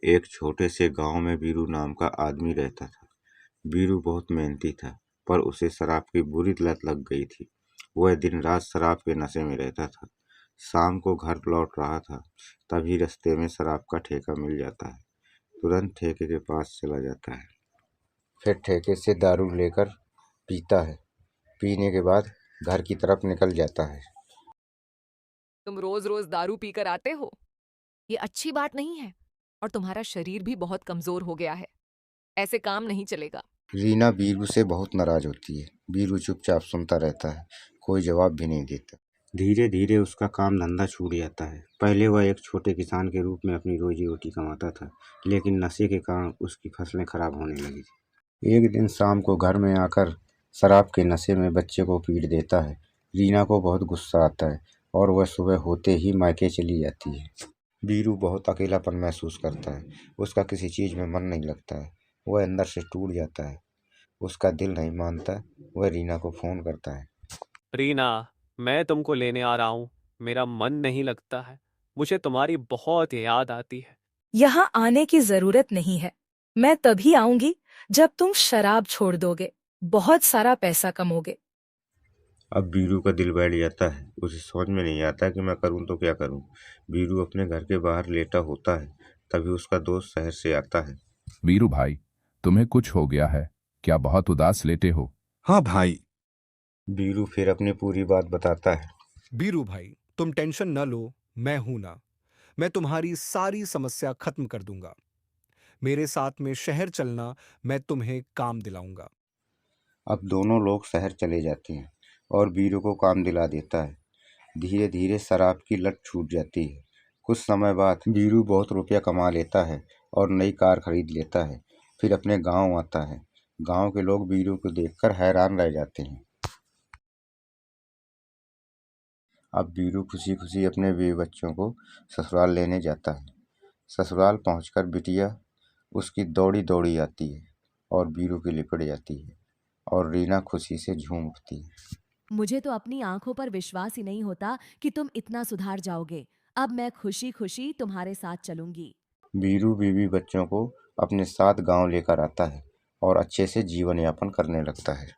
एक छोटे से गांव में बीरू नाम का आदमी रहता था। बीरू बहुत मेहनती था, पर उसे शराब की बुरी लत लग गई थी। वह दिन रात शराब के नशे में रहता था। शाम को घर लौट रहा था, तभी रास्ते में शराब का ठेका मिल जाता है। तुरंत ठेके के पास चला जाता है, फिर ठेके से दारू लेकर पीता है। पीने के बाद घर की तरफ निकल जाता है। तुम रोज रोज दारू पीकर आते हो, ये अच्छी बात नहीं है। और तुम्हारा शरीर भी बहुत कमजोर हो गया है। ऐसे काम नहीं चलेगा। रीना बीरू से बहुत नाराज होती है। बीरू चुपचाप सुनता रहता है, कोई जवाब भी नहीं देता। धीरे धीरे उसका काम धंधा छूट जाता है। पहले वह एक छोटे किसान के रूप में अपनी रोजी रोटी कमाता था, लेकिन नशे के कारण उसकी फसलें खराब होने लगी थी। एक दिन शाम को घर में आकर शराब के नशे में बच्चे को पीट देता है। रीना को बहुत गुस्सा आता है और वह सुबह होते ही मायके चली जाती है। बीरू बहुत अकेलापन महसूस करता है। उसका किसी चीज में मन नहीं लगता है। वह अंदर से टूट जाता है। उसका दिल नहीं मानता। वह रीना को फोन करता है। रीना, मैं तुमको लेने आ रहा हूँ। मेरा मन नहीं लगता है। मुझे तुम्हारी बहुत याद आती है। यहाँ आने की जरूरत नहीं है। मैं तभी आऊंगी जब तुम शराब छोड़ दोगे, बहुत सारा पैसा कमोगे। अब बीरू का दिल बैठ जाता है। उसे समझ में नहीं आता कि मैं करूं तो क्या करूं। बीरू अपने घर के बाहर लेटा होता है, तभी उसका दोस्त शहर से आता है। वीरू भाई, तुम्हें कुछ हो गया है क्या? बहुत उदास लेटे हो। हाँ भाई। बीरू फिर अपनी पूरी बात बताता है। बीरू भाई, तुम टेंशन न लो, मैं हूं ना। मैं तुम्हारी सारी समस्या खत्म कर दूंगा। मेरे साथ में शहर चलना, मैं तुम्हें काम दिलाऊंगा। अब दोनों लोग शहर चले जाते हैं और बीरू को काम दिला देता है। धीरे धीरे शराब की लत छूट जाती है। कुछ समय बाद बीरू बहुत रुपया कमा लेता है और नई कार खरीद लेता है। फिर अपने गांव आता है। गांव के लोग बीरू को देखकर हैरान रह जाते हैं। अब बीरू खुशी खुशी अपने बीवी बच्चों को ससुराल लेने जाता है। ससुराल पहुंचकर बिटिया उसकी दौड़ी दौड़ी आती है और बीरू की लिपट जाती है और रीना खुशी से झूम उठती है। मुझे तो अपनी आंखों पर विश्वास ही नहीं होता कि तुम इतना सुधार जाओगे। अब मैं खुशी खुशी तुम्हारे साथ चलूंगी। बीरू बीवी बच्चों को अपने साथ गांव लेकर आता है और अच्छे से जीवन यापन करने लगता है।